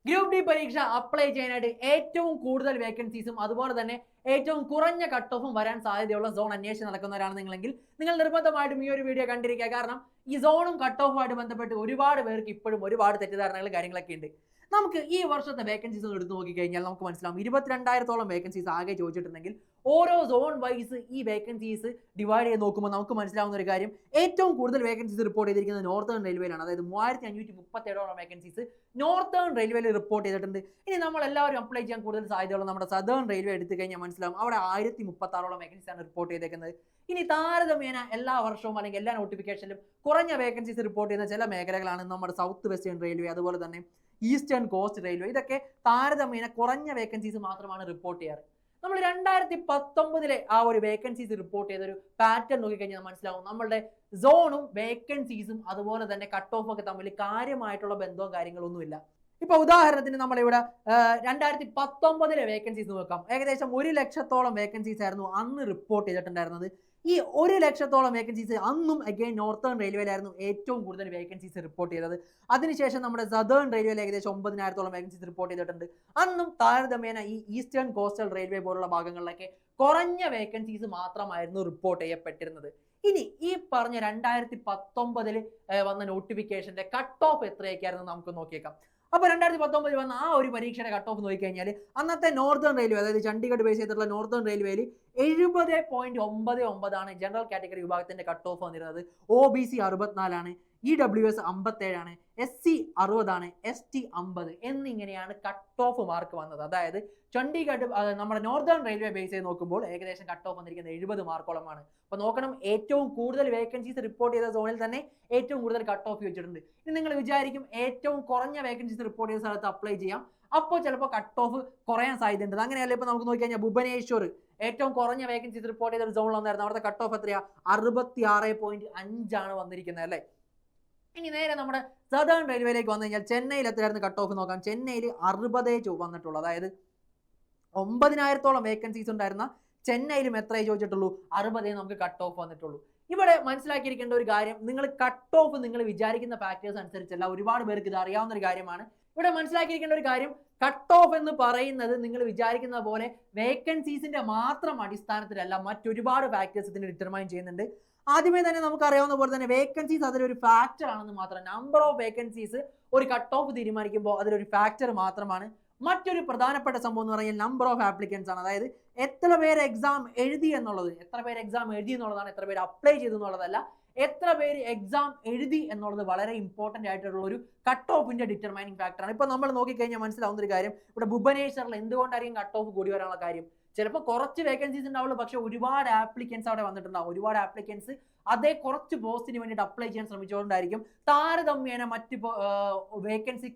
Group D പരീക്ഷ apply ചെയ്യാനായിട്ട് ഏറ്റവും കൂടുതൽ വേക്കൻസീസും അതുപോലെ തന്നെ ഏറ്റവും കുറഞ്ഞ കട്ട് ഓഫും വരാൻ സാധ്യതയുള്ള സോൺ അന്വേഷിച്ച് നടക്കുന്നവരാണ് നിങ്ങളെങ്കിൽ നിങ്ങൾ നിർബന്ധമായിട്ടും ഈ ഒരു വീഡിയോ കണ്ടിരിക്കുക. കാരണം ഈ സോണും കട്ട് ഓഫുമായിട്ട് ബന്ധപ്പെട്ട് ഒരുപാട് പേർക്ക് ഇപ്പോഴും ഒരുപാട് തെറ്റിദ്ധാരണകൾ കാര്യങ്ങളൊക്കെ ഉണ്ട്. നമുക്ക് ഈ വർഷത്തെ വേക്കൻസീസ് എടുത്ത് നോക്കിക്കഴിഞ്ഞാൽ നമുക്ക് മനസ്സിലാവും 22,000-ഓളം വേക്കൻസീസ് ആകെ ചോദിച്ചിട്ടുണ്ടെങ്കിൽ ഓരോ സോൺ വൈസ് ഈ വേക്കൻസീസ് ഡിവൈഡ് ചെയ്ത് നോക്കുമ്പോൾ നമുക്ക് മനസ്സിലാവുന്ന ഒരു കാര്യം ഏറ്റവും കൂടുതൽ വേക്കൻസീസ് റിപ്പോർട്ട് ചെയ്തിരിക്കുന്നത് നോർത്തേൺ റെയിൽവേയിലാണ്. അതായത് 3,537 വേക്കൻസീസ് നോർത്തേൺ റെയിൽവേയിൽ റിപ്പോർട്ട് ചെയ്തിട്ടുണ്ട്. ഇനി നമ്മൾ എല്ലാവരും അപ്ലൈ ചെയ്യാൻ കൂടുതൽ സാധ്യതയുള്ള നമ്മുടെ സദേൺ റെയിൽവേ എടുത്തു കഴിഞ്ഞാൽ മനസ്സിലാവും അവിടെ 1,036 വേക്കൻസീസാണ് റിപ്പോർട്ട് ചെയ്തേക്കുന്നത്. ഇനി താരതമ്യേന എല്ലാ വർഷവും അല്ലെങ്കിൽ എല്ലാ നോട്ടിഫിക്കേഷനിലും കുറഞ്ഞ വേക്കൻസീസ് റിപ്പോർട്ട് ചെയ്യുന്ന ചില മേഖലകളാണ് നമ്മുടെ സൗത്ത് വെസ്റ്റേൺ റെയിൽവേ, അതുപോലെ തന്നെ ഈസ്റ്റേൺ കോസ്റ്റ് റെയിൽവേ. ഇതൊക്കെ താരതമ്യേന കുറഞ്ഞ വേക്കൻസീസ് മാത്രമാണ് റിപ്പോർട്ട് ചെയ്യാറ്. നമ്മൾ 2019 ആ ഒരു വേക്കൻസീസ് റിപ്പോർട്ട് ചെയ്ത ഒരു പാറ്റേൺ നോക്കിക്കഴിഞ്ഞാൽ മനസ്സിലാവും നമ്മളുടെ സോണും വേക്കൻസീസും അതുപോലെ തന്നെ കട്ട് ഓഫ് ഒക്കെ തമ്മിൽ കാര്യമായിട്ടുള്ള ബന്ധവും കാര്യങ്ങളൊന്നുമില്ല. ഇപ്പൊ ഉദാഹരണത്തിന് നമ്മളിവിടെ 2019 വേക്കൻസീസ് നോക്കാം. ഏകദേശം 1,00,000-ഓളം വേക്കൻസീസ് ആയിരുന്നു അന്ന് റിപ്പോർട്ട് ചെയ്തിട്ടുണ്ടായിരുന്നത്. ഈ 1,00,000-ഓളം വേക്കൻസീസ് അന്നും അഗൈൻ നോർത്തേൺ റെയിൽവേയിലായിരുന്നു ഏറ്റവും കൂടുതൽ വേക്കൻസീസ് റിപ്പോർട്ട് ചെയ്തത്. അതിനുശേഷം നമ്മുടെ സദേൺ റെയിൽവേയിൽ ഏകദേശം 9,000-ഓളം വേക്കൻസീസ് റിപ്പോർട്ട് ചെയ്തിട്ടുണ്ട്. അന്നും താരതമ്യേന ഈ ഈസ്റ്റേൺ കോസ്റ്റൽ റെയിൽവേ പോലുള്ള ഭാഗങ്ങളിലൊക്കെ കുറഞ്ഞ വേക്കൻസീസ് മാത്രമായിരുന്നു റിപ്പോർട്ട് ചെയ്യപ്പെട്ടിരുന്നത്. ഇനി ഈ പറഞ്ഞ 2019 വന്ന നോട്ടിഫിക്കേഷന്റെ കട്ട് ഓഫ് എത്രയൊക്കെയായിരുന്നു നമുക്ക് നോക്കിയേക്കാം. അപ്പൊ 2019 വന്ന ആ ഒരു പരീക്ഷയുടെ കട്ട് ഓഫ് നോക്കിക്കഴിഞ്ഞാൽ അന്നത്തെ നോർത്തേൺ റെയിൽവേ, അതായത് ചണ്ഡീഗഡ് ബേസ് ചെയ്തിട്ടുള്ള നോർത്തേൺ റെയിൽവേയിൽ 70.99 ജനറൽ കാറ്റഗറി വിഭാഗത്തിന്റെ കട്ട് ഓഫ് വന്നിരുന്നത്. OBC 64, EWS 57, SC 60, ST 50 എന്നിങ്ങനെയാണ് കട്ട് ഓഫ് മാർക്ക് വന്നത്. അതായത് ചണ്ഡീഗഡ് നമ്മുടെ നോർത്തേൺ റെയിൽവേ ബേസ് ചെയ്ത് നോക്കുമ്പോൾ ഏകദേശം കട്ട് ഓഫ് വന്നിരിക്കുന്നത് 70 മാർക്കോളമാണ്. അപ്പൊ നോക്കണം, ഏറ്റവും കൂടുതൽ വേക്കൻസീസ് റിപ്പോർട്ട് ചെയ്ത സോണിൽ തന്നെ ഏറ്റവും കൂടുതൽ കട്ട് ഓഫ് വെച്ചിട്ടുണ്ട്. ഇനി നിങ്ങൾ വിചാരിക്കും ഏറ്റവും കുറഞ്ഞ വേക്കൻസീസ് റിപ്പോർട്ട് ചെയ്ത സ്ഥലത്ത് അപ്ലൈ ചെയ്യാം, അപ്പോൾ ചിലപ്പോൾ കട്ട് ഓഫ് കുറയാൻ സാധ്യതയുണ്ട്. അങ്ങനെയല്ല, ഇപ്പൊ നമുക്ക് നോക്കിക്കഴിഞ്ഞാൽ ഭുവനേശ്വർ ഏറ്റവും കുറഞ്ഞ വേക്കൻസീസ് റിപ്പോർട്ട് ചെയ്ത ഒരു സോണിൽ വന്നായിരുന്നു. അവിടുത്തെ കട്ട് ഓഫ് എത്രയാ? 66.5 വന്നിരിക്കുന്നത് അല്ലേ. ഇനി നേരെ നമ്മുടെ സദേൺ റെയിൽവേയിലേക്ക് വന്നു കഴിഞ്ഞാൽ ചെന്നൈയിൽ എത്രയായിരുന്നു കട്ട് ഓഫ് നോക്കാം. ചെന്നൈയിൽ 60 വന്നിട്ടുള്ളൂ. അതായത് 9,000-ഓളം വേക്കൻസീസ് ഉണ്ടായിരുന്ന ചെന്നൈയിലും എത്രയേ ചോദിച്ചിട്ടുള്ളൂ? 60 നമുക്ക് കട്ട് ഓഫ് വന്നിട്ടുള്ളൂ. ഇവിടെ മനസ്സിലാക്കിയിരിക്കേണ്ട ഒരു കാര്യം, നിങ്ങൾ കട്ട് ഓഫ് നിങ്ങൾ വിചാരിക്കുന്ന ഫാക്ടേഴ്സ് അനുസരിച്ചല്ല. ഒരുപാട് പേർക്ക് ഇത് അറിയാവുന്ന ഒരു കാര്യമാണ്. ഇവിടെ മനസ്സിലാക്കിയിരിക്കേണ്ട ഒരു കാര്യം, കട്ട് ഓഫ് എന്ന് പറയുന്നത് നിങ്ങൾ വിചാരിക്കുന്ന പോലെ വേക്കൻസീസിന്റെ മാത്രം അടിസ്ഥാനത്തിലല്ല, മറ്റൊരുപാട് ഫാക്ടേഴ്സ് ഇതിനെ ഡിറ്റർമൈൻ ചെയ്യുന്നുണ്ട്. ആദ്യമേ തന്നെ നമുക്ക് അറിയാവുന്ന പോലെ തന്നെ വേക്കൻസീസ് അതിലൊരു ഫാക്ടർ ആണെന്ന് മാത്രം. നമ്പർ ഓഫ് വേക്കൻസീസ് ഒരു കട്ട് ഓഫ് തീരുമാനിക്കുമ്പോൾ അതിലൊരു ഫാക്ടർ മാത്രമാണ്. മറ്റൊരു പ്രധാനപ്പെട്ട സംഭവം എന്ന് പറഞ്ഞാൽ നമ്പർ ഓഫ് ആപ്ലിക്കൻസ് ആണ്. അതായത് എത്ര പേര് എക്സാം എഴുതി എന്നുള്ളത്, എത്ര പേര് എക്സാം എഴുതി എന്നുള്ളതാണ്, എത്ര പേര് അപ്ലൈ ചെയ്തു എന്നുള്ളതല്ല. എത്ര പേര് എക്സാം എഴുതി എന്നുള്ളത് വളരെ ഇമ്പോർട്ടന്റ് ആയിട്ടുള്ള ഒരു കട്ട് ഓഫിന്റെ ഡിറ്റർമൈനിങ് ഫാക്ടറാണ്. ഇപ്പൊ നമ്മൾ നോക്കിക്കഴിഞ്ഞാൽ മനസ്സിലാവുന്ന ഒരു കാര്യം, ഇവിടെ ഭുവനേശ്വറിൽ എന്തുകൊണ്ടായിരിക്കും കട്ട് ഓഫ് കൂടി വരാനുള്ള കാര്യം? ചിലപ്പോൾ കുറച്ച് വേക്കൻസീസ് ഉണ്ടാവുള്ളൂ, പക്ഷെ ഒരുപാട് ആപ്ലിക്കൻസ് അവിടെ വന്നിട്ടുണ്ടാവും. ഒരുപാട് ആപ്ലിക്കൻസ് അതേ കുറച്ച് പോസ്റ്റിന് വേണ്ടിയിട്ട് അപ്ലൈ ചെയ്യാൻ ശ്രമിച്ചുകൊണ്ടായിരിക്കും താരതമ്യേന മറ്റ് വേക്കൻസി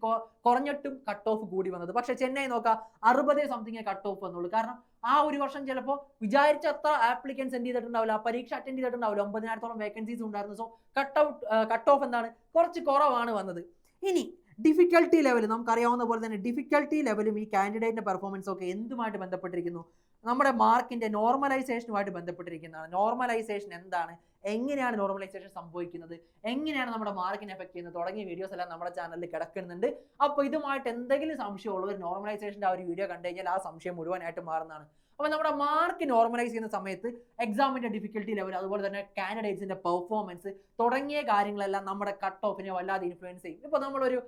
കുറഞ്ഞിട്ടും കട്ട് ഓഫ് കൂടി വന്നത്. പക്ഷെ ചെന്നൈ നോക്കാം, 60 സംതിങ് കട്ട് ഓഫ് വന്നുള്ളൂ. കാരണം ആ ഒരു വർഷം ചിലപ്പോൾ വിചാരിച്ച അത്ര ആപ്ലിക്കൻസ് എന്ത് ചെയ്തിട്ടുണ്ടാവില്ല, പരീക്ഷ അറ്റൻഡ് ചെയ്തിട്ടുണ്ടാവില്ല. 9,000-ഓളം വേക്കൻസീസ് ഉണ്ടായിരുന്നു. സോ കട്ട് ഓഫ് എന്താണ്, കുറച്ച് കുറവാണ് വന്നത്. ഇനി ഡിഫിക്കൽട്ടി ലെവൽ നമുക്കറിയാവുന്ന പോലെ തന്നെ ഡിഫിക്കൽട്ടി ലെവലും ഈ കാൻഡിഡേറ്റിന്റെ പെർഫോമൻസും ഒക്കെ എന്തുമായിട്ട് ബന്ധപ്പെട്ടിരിക്കുന്നു? നമ്മുടെ മാർക്കിന്റെ നോർമലൈസേഷനുമായിട്ട് ബന്ധപ്പെട്ടിരിക്കുന്നതാണ്. നോർമലൈസേഷൻ എന്താണ്, എങ്ങനെയാണ് നോർമലൈസേഷൻ സംഭവിക്കുന്നത്, എങ്ങനെയാണ് നമ്മുടെ മാർക്കിനെ എഫക്ട് ചെയ്യുന്നത് തുടങ്ങിയ വീഡിയോസ് എല്ലാം നമ്മുടെ ചാനലിൽ കിടക്കുന്നുണ്ട്. അപ്പോൾ ഇതുമായിട്ട് എന്തെങ്കിലും സംശയമുള്ളവർ നോർമലൈസേഷൻ്റെ ആ ഒരു വീഡിയോ കണ്ടു കഴിഞ്ഞാൽ ആ സംശയം മുഴുവനായിട്ട് മാറുന്നതാണ്. അപ്പോൾ നമ്മുടെ മാർക്ക് നോർമലൈസ് ചെയ്യുന്ന സമയത്ത് എക്സാമിന്റെ ഡിഫിക്കൽട്ടി ലെവൽ, അതുപോലെ തന്നെ കാൻഡിഡേറ്റ്സിന്റെ പെർഫോമൻസ് തുടങ്ങിയ കാര്യങ്ങളെല്ലാം നമ്മുടെ കട്ട് ഓഫിനെ വല്ലാതെ ഇൻഫ്ലുവൻസ് ചെയ്യും. ഇപ്പോൾ നമ്മളൊരു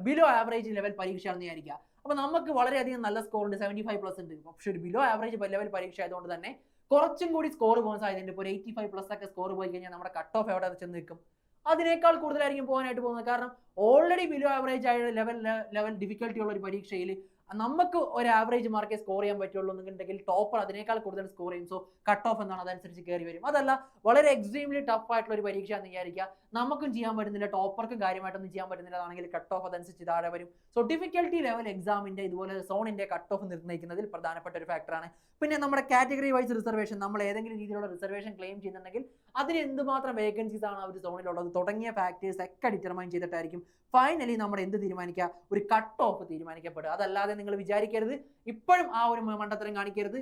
ബിലോ ആവറേജ് ലെവൽ പരീക്ഷയാണെന്ന് വിചാരിക്കുക. അപ്പോൾ നമുക്ക് വളരെയധികം നല്ല സ്കോർ ഉണ്ട്, 75+ ഉണ്ട്. പക്ഷെ ഒരു ബിലോ ആവറേജ് ലെവൽ പരീക്ഷ ആയതുകൊണ്ട് തന്നെ കുറച്ചും കൂടി സ്കോർ പോകാൻ സാധ്യതയുണ്ട്. ഇപ്പോൾ 85+ ഒക്കെ സ്കോർ പോയി കഴിഞ്ഞാൽ നമ്മുടെ കട്ട് ഓഫ് എവിടെ ചെന്ന് നിൽക്കും? അതിനേക്കാൾ കൂടുതലായിരിക്കും പോകാനായിട്ട് പോകുന്നത്. കാരണം ഓൾറെഡി ബിലോ ആവറേജ് ആയ ലെവൽ ഡിഫിക്കൽട്ടി ഉള്ള ഒരു പരീക്ഷയിൽ നമുക്ക് ഒരു ആവറേജ് മാർക്കേ സ്കോർ ചെയ്യാൻ പറ്റുള്ളൂ എന്നുണ്ടെങ്കിൽ ടോപ്പർ അതിനേക്കാൾ കൂടുതൽ സ്കോർ ചെയ്യും. സോ കട്ട് ഓഫ് എന്നാണ് അതനുസരിച്ച് കയറി വരും. അതല്ല, വളരെ എക്സ്ട്രീംലി ടഫ് ആയിട്ടുള്ള ഒരു പരീക്ഷ എന്ന് വിചാരിക്കുക, നമുക്കും ചെയ്യാൻ പറ്റുന്നില്ല, ടോപ്പർക്കും കാര്യമായിട്ടൊന്നും ചെയ്യാൻ പറ്റുന്നില്ല, അതാണെങ്കിൽ കട്ട് ഓഫ് അതനുസരിച്ച് താഴെ വരും. സോ ഡിഫിക്കൽട്ടി ലെവൽ എക്സാമിന്റെ ഇതുപോലെ സോണിന്റെ കട്ട് ഓഫ് നിർണ്ണയിക്കുന്നതിൽ പ്രധാനപ്പെട്ട ഒരു ഫാക്ടറാണ്. പിന്നെ നമ്മുടെ കാറ്റഗറി വൈസ് റിസർവേഷൻ, നമ്മൾ ഏതെങ്കിലും രീതിയിലുള്ള റിസർവേഷൻ ക്ലെയിം ചെയ്യുന്നുണ്ടെങ്കിൽ അതിന് എന്തുമാത്രം വേക്കൻസീസ് ആണ് ആ ഒരു സോണിലുള്ളത് തുടങ്ങിയ ഫാക്ടേഴ്സ് ഒക്കെ ഡിറ്റർമൈൻ ചെയ്തിട്ടായിരിക്കും ഫൈനലി നമ്മൾ എന്ത് തീരുമാനിക്കുക, ഒരു കട്ട് ഓഫ് തീരുമാനിക്കപ്പെടുക. അതല്ലാതെ നിങ്ങൾ വിചാരിക്കരുത്, ഇപ്പോഴും ആ ഒരു മണ്ടത്തരം കാണിക്കരുത്,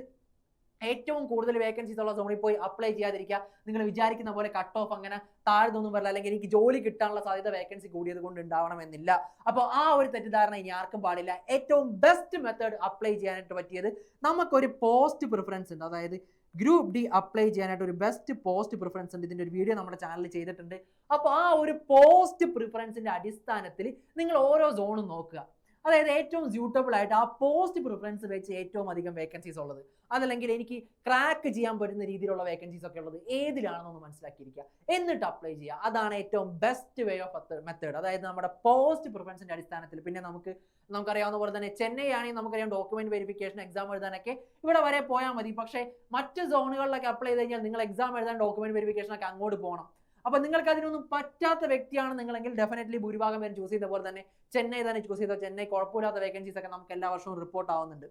ഏറ്റവും കൂടുതൽ വേക്കൻസീസ് ഉള്ള സോണിൽ പോയി അപ്ലൈ ചെയ്യാതിരിക്കുക. നിങ്ങൾ വിചാരിക്കുന്ന പോലെ കട്ട് ഓഫ് അങ്ങനെ താഴ്ന്നൊന്നും വരില്ല, അല്ലെങ്കിൽ എനിക്ക് ജോലി കിട്ടാനുള്ള സാധ്യത വേക്കൻസി കൂടിയത് കൊണ്ട് ഉണ്ടാവണമെന്നില്ല. അപ്പോൾ ആ ഒരു തെറ്റിദ്ധാരണ ഇനി ആർക്കും പാടില്ല. ഏറ്റവും ബെസ്റ്റ് മെത്തേഡ് അപ്ലൈ ചെയ്യാനായിട്ട് പറ്റിയത് നമുക്കൊരു പോസ്റ്റ് പ്രിഫറൻസ് ഉണ്ട്. അതായത് ഗ്രൂപ്പ് ഡി അപ്ലൈ ചെയ്യാനായിട്ട് ഒരു ബെസ്റ്റ് പോസ്റ്റ് പ്രിഫറൻസ് ഉണ്ട്. ഇതിൻ്റെ ഒരു വീഡിയോ നമ്മുടെ ചാനലിൽ ചെയ്തിട്ടുണ്ട്. അപ്പോൾ ആ ഒരു പോസ്റ്റ് പ്രിഫറൻസിൻ്റെ അടിസ്ഥാനത്തിൽ നിങ്ങൾ ഓരോ സോണും നോക്കുക. അതായത് ഏറ്റവും സ്യൂട്ടബിൾ ആയിട്ട് ആ പോസ്റ്റ് പ്രിഫറൻസ് വെച്ച് ഏറ്റവും അധികം വേക്കൻസീസ് ഉള്ളത്, അതല്ലെങ്കിൽ എനിക്ക് ക്രാക്ക് ചെയ്യാൻ പറ്റുന്ന രീതിയിലുള്ള വേക്കൻസീസ് ഒക്കെ ഉള്ളത് ഏതിലാണെന്നൊന്ന് മനസ്സിലാക്കിയിരിക്കുക, എന്നിട്ട് അപ്ലൈ ചെയ്യുക. അതാണ് ഏറ്റവും ബെസ്റ്റ് വേ ഓഫ് മെത്തേഡ്. അതായത് നമ്മുടെ പോസ്റ്റ് പ്രിഫറൻസിന്റെ അടിസ്ഥാനത്തിൽ. പിന്നെ നമുക്കറിയാവുന്ന പോലെ തന്നെ ചെന്നൈ ആണെങ്കിൽ നമുക്കറിയാം ഡോക്യുമെന്റ് വെരിഫിക്കേഷൻ എക്സാം എഴുതാനൊക്കെ ഇവിടെ വരെ പോയാൽ മതി. പക്ഷേ മറ്റ് സോണുകളിലൊക്കെ അപ്ലൈ ചെയ്ത് കഴിഞ്ഞാൽ നിങ്ങൾ എക്സാം എഴുതാൻ ഡോക്യുമെന്റ് വെരിഫിക്കേഷൻ ഒക്കെ അങ്ങോട്ട് പോകണം. അപ്പോൾ നിങ്ങൾക്ക് അതിനൊന്നും പറ്റാത്ത വ്യക്തിയാണ് നിങ്ങളെങ്കിൽ ഡെഫിനറ്റ്ലി ഭൂരിഭാഗം പേര് ചൂസ് ചെയ്ത പോലെ തന്നെ ചെന്നൈ തന്നെ ചൂസ് ചെയ്തോ. ചെന്നൈ കുഴപ്പമില്ലാത്ത വേക്കൻസീസ് ഒക്കെ നമുക്ക് എല്ലാ വർഷവും റിപ്പോർട്ട് ആവുന്നുണ്ട്.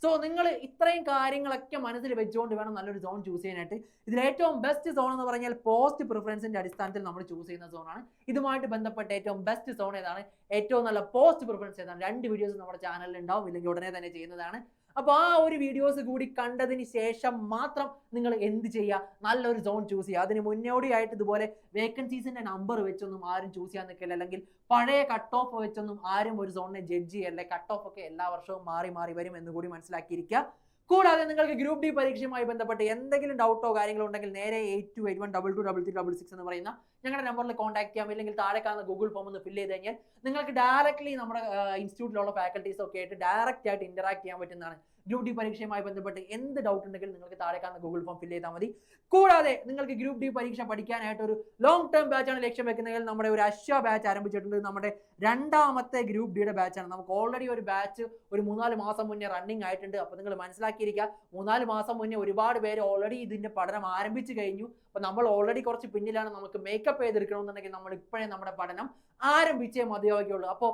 സോ നിങ്ങൾ ഇത്രയും കാര്യങ്ങളൊക്കെ മനസ്സിൽ വെച്ചുകൊണ്ട് വേണം നല്ലൊരു സോൺ ചൂസ് ചെയ്യാനായിട്ട്. ഇതിൽ ഏറ്റവും ബെസ്റ്റ് സോൺ എന്ന് പറഞ്ഞാൽ പോസ്റ്റ് പ്രിഫറൻസിന്റെ അടിസ്ഥാനത്തിൽ നമ്മൾ ചൂസ് ചെയ്യുന്ന സോണാണ്. ഇതുമായിട്ട് ബന്ധപ്പെട്ട ഏറ്റവും ബെസ്റ്റ് സോൺ ഏതാണ്, ഏറ്റവും നല്ല പോസ്റ്റ് പ്രിഫറൻസ് ഏതാണ്, 2 വീഡിയോസ് നമ്മുടെ ചാനലിൽ ഉണ്ടാവും, ഇല്ലെങ്കിൽ ഉടനെ തന്നെ ചെയ്യുന്നതാണ്. അപ്പോൾ ആ ഒരു വീഡിയോസ് കൂടി കണ്ടതിന് ശേഷം മാത്രം നിങ്ങൾ എന്ത് ചെയ്യുക, നല്ലൊരു സോൺ ചൂസ് ചെയ്യുക. അതിന് മുന്നോടിയായിട്ട് ഇതുപോലെ വേക്കൻസീസിന്റെ നമ്പർ വെച്ചൊന്നും ആരും ചൂസ് ചെയ്യാൻ നിൽക്കില്ല, അല്ലെങ്കിൽ പഴയ കട്ട് ഓഫ് വെച്ചൊന്നും ആരും ഒരു സോണിനെ ജഡ്ജ് ചെയ്യല്ലേ. കട്ട് ഓഫ് ഒക്കെ എല്ലാ വർഷവും മാറി മാറി വരും എന്ന് കൂടി മനസ്സിലാക്കിയിരിക്കുക. കൂടാതെ നിങ്ങൾക്ക് ഗ്രൂപ്പ് ഡി പരീക്ഷയുമായി ബന്ധപ്പെട്ട് എന്തെങ്കിലും ഡൗട്ടോ കാര്യങ്ങളോ ഉണ്ടെങ്കിൽ നേരെ 8281223366 എന്ന് പറയുന്ന ഞങ്ങളുടെ നമ്പറിൽ കോൺടാക്ട് ചെയ്യാം. ഇല്ലെങ്കിൽ താഴെ കാണുന്ന ഗൂഗിൾ ഫോം ഒന്ന് ഫില്ല് ചെയ്ത് കഴിഞ്ഞാൽ നിങ്ങൾക്ക് ഡയറക്റ്റ്ലി നമ്മുടെ ഇൻസ്റ്റിറ്റ്യൂട്ടിലുള്ള ഫാക്കൽറ്റീസ് ഒക്കെ ആയിട്ട് ഡയറക്റ്റ് ആയിട്ട് ഇന്ററാക്ട് ചെയ്യാൻ പറ്റുന്നതാണ്. ഗ്രൂപ്പ് ഡി പരീക്ഷയുമായി ബന്ധപ്പെട്ട് എന്ത് ഡൗട്ട് ഉണ്ടെങ്കിൽ നിങ്ങൾക്ക് താഴെ കാണുന്ന ഗൂഗിൾ ഫോം ഫില്ല് ചെയ്താൽ മതി. കൂടാതെ നിങ്ങൾക്ക് ഗ്രൂപ്പ് ഡി പരീക്ഷ പഠിക്കാനായിട്ട് ഒരു ലോങ് ടേം ബാച്ചാണ് ലക്ഷ്യം വെക്കുന്നതെങ്കിൽ നമ്മുടെ ഒരു അശ്വ ബാച്ച് ആരംഭിച്ചിട്ടുണ്ട്. നമ്മുടെ 2ാമത്തെ ഗ്രൂപ്പ് ഡിയുടെ ബാച്ചാണ്. നമുക്ക് ഓൾറെഡി ഒരു ബാച്ച് ഒരു 3-4 മാസം മുന്നേ റണ്ണിങ് ആയിട്ടുണ്ട്. അപ്പോൾ നിങ്ങൾ മനസ്സിലാക്കിയിരിക്കുക, 3-4 മാസം മുന്നേ ഒരുപാട് പേര് ഓൾറെഡി ഇതിന്റെ പഠനം ആരംഭിച്ചു കഴിഞ്ഞു. അപ്പോൾ നമ്മൾ ഓൾറെഡി കുറച്ച് പിന്നിലാണ്. നമുക്ക് മേക്കപ്പ് ചെയ്തെടുക്കണമെന്നുണ്ടെങ്കിൽ നമ്മൾ ഇപ്പോഴേ നമ്മുടെ പഠനം ആരംഭിച്ചേ മതിയാവുകയുള്ളൂ. അപ്പോൾ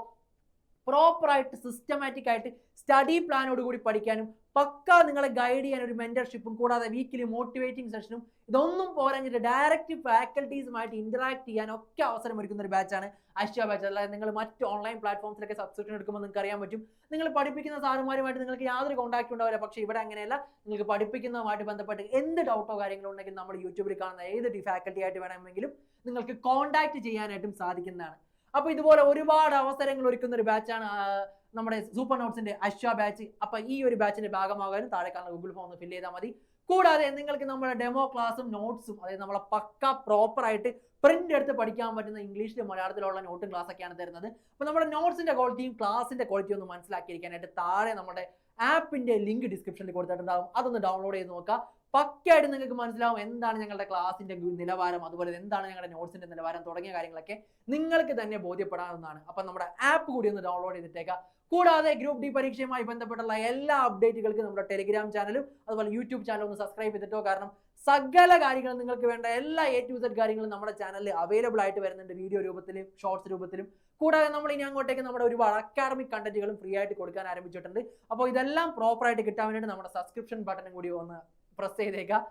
പ്രോപ്പറായിട്ട് സിസ്റ്റമാറ്റിക് ആയിട്ട് സ്റ്റഡി പ്ലാനോട് കൂടി പഠിക്കാനും പക്ക നിങ്ങളെ ഗൈഡ് ചെയ്യാൻ ഒരു മെന്റർഷിപ്പും കൂടാതെ വീക്കിലി മോട്ടിവേറ്റിംഗ് സെഷനും ഇതൊന്നും പോരാഞ്ഞിട്ട് ഡയറക്റ്റ് ഫാക്കൽറ്റീസുമായിട്ട് ഇന്ററാക്ട് ചെയ്യാനൊക്കെ അവസരം ഒരുക്കുന്ന ഒരു ബാച്ചാണ് അശ്വ ബാച്ച്. അല്ലാതെ നിങ്ങൾ മറ്റ് ഓൺലൈൻ പ്ലാറ്റ്ഫോംസിലൊക്കെ സബ്സ്ക്രിപ്ഷൻ എടുക്കുമ്പോൾ നിങ്ങൾക്ക് അറിയാൻ പറ്റും, നിങ്ങൾ പഠിപ്പിക്കുന്ന സാറുമാരുമായിട്ട് നിങ്ങൾക്ക് യാതൊരു കോൺടാക്ട് ഉണ്ടാവില്ല. പക്ഷേ ഇവിടെ അങ്ങനെയല്ല. നിങ്ങൾക്ക് പഠിപ്പിക്കുന്നതുമായിട്ട് ബന്ധപ്പെട്ട് എന്ത് ഡൗട്ടോ കാര്യങ്ങളോ ഉണ്ടെങ്കിൽ നമ്മൾ യൂട്യൂബിൽ കാണുന്ന ഏത് ഫാക്കൽറ്റി ആയിട്ട് വേണമെങ്കിലും നിങ്ങൾക്ക് കോൺടാക്ട് ചെയ്യാനായിട്ടും സാധിക്കുന്നതാണ്. അപ്പോൾ ഇതുപോലെ ഒരുപാട് അവസരങ്ങൾ ഒരുക്കുന്ന ഒരു ബാച്ചാണ് നമ്മുടെ സൂപ്പർ നോട്ട്സിന്റെ അശ്വ ബാച്ച്. അപ്പോൾ ഈ ഒരു ബാച്ചിന്റെ ഭാഗമാകാനും താഴെ കാണുന്ന ഗൂഗിൾ ഫോം ഒന്ന് ഫില്ല് ചെയ്താൽ മതി. കൂടാതെ നിങ്ങൾക്ക് നമ്മുടെ ഡെമോ ക്ലാസ്സും നോട്ട്സും, അതായത് നമ്മളെ പക്ക പ്രോപ്പറായിട്ട് പ്രിന്റ് എടുത്ത് പഠിക്കാൻ പറ്റുന്ന ഇംഗ്ലീഷിലും മലയാളത്തിലുള്ള നോട്ടും ക്ലാസ് ഒക്കെയാണ് തരുന്നത്. അപ്പോൾ നമ്മുടെ നോട്ട്സിന്റെ ക്വാളിറ്റിയും ക്ലാസിന്റെ ക്വാളിറ്റിയും ഒന്ന് മനസ്സിലാക്കിയിരിക്കാനായിട്ട് താഴെ നമ്മുടെ ആപ്പിന്റെ ലിങ്ക് ഡിസ്ക്രിപ്ഷനിൽ കൊടുത്തിട്ടുണ്ടാകും. അതൊന്ന് ഡൗൺലോഡ് ചെയ്ത് നോക്കുക. പക്കയായിട്ട് നിങ്ങൾക്ക് മനസ്സിലാവും എന്താണ് ഞങ്ങളുടെ ക്ലാസിന്റെ നിലവാരം, അതുപോലെ എന്താണ് ഞങ്ങളുടെ നോട്ട്സിന്റെ നിലവാരം തുടങ്ങിയ കാര്യങ്ങളൊക്കെ നിങ്ങൾക്ക് തന്നെ ബോധ്യപ്പെടാവുന്നതാണ്. അപ്പം നമ്മുടെ ആപ്പ് കൂടി ഒന്ന് ഡൗൺലോഡ് ചെയ്തിട്ടേക്കാം. കൂടാതെ ഗ്രൂപ്പ് ഡി പരീക്ഷയുമായി ബന്ധപ്പെട്ടുള്ള എല്ലാ അപ്ഡേറ്റുകൾക്കും നമ്മുടെ ടെലിഗ്രാം ചാനലും അതുപോലെ യൂട്യൂബ് ചാനലും ഒന്ന് സബ്സ്ക്രൈബ് ചെയ്തിട്ടോ. കാരണം സകല കാര്യങ്ങളും നിങ്ങൾക്ക് വേണ്ട എല്ലാ A to Z കാര്യങ്ങളും നമ്മുടെ ചാനലിൽ അവൈലബിൾ ആയിട്ട് വരുന്നുണ്ട്, വീഡിയോ രൂപത്തിലും ഷോർട്സ് രൂപത്തിലും. കൂടാതെ നമ്മൾ ഇനി അങ്ങോട്ടേക്ക് നമ്മുടെ ഒരുപാട് അക്കാഡമിക് കണ്ടന്റുകളും ഫ്രീ ആയിട്ട് കൊടുക്കാൻ ആരംഭിച്ചിട്ടുണ്ട്. അപ്പോൾ ഇതെല്ലാം പ്രോപ്പറായിട്ട് കിട്ടാൻ വേണ്ടിയിട്ട് നമ്മുടെ സബ്സ്ക്രിപ്ഷൻ ബട്ടണും കൂടി ഒന്ന് പ്രസ് ചെയ്തേക്കാം.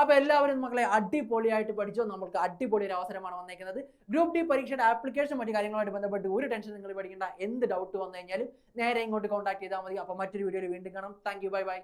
അപ്പോൾ എല്ലാവരും മക്കളെ അടിപൊളിയായിട്ട് പഠിച്ചോ. നമുക്ക് അടിപൊളി ഒരു അവസരമാണ് വന്നേക്കുന്നത്. ഗ്രൂപ്പ് ഡി പരീക്ഷയുടെ ആപ്ലിക്കേഷൻ മറ്റു കാര്യങ്ങളുമായിട്ട് ബന്ധപ്പെട്ട് ഒരു ടെൻഷൻ നിങ്ങൾ പഠിക്കേണ്ട. എന്ത് ഡൗട്ട് വന്നു കഴിഞ്ഞാലും നേരെ ഇങ്ങോട്ട് കോൺടാക്ട് ചെയ്താൽ മതി. അപ്പോൾ മറ്റൊരു വീഡിയോയിൽ വീണ്ടും കാണാം. Thank you, bye bye.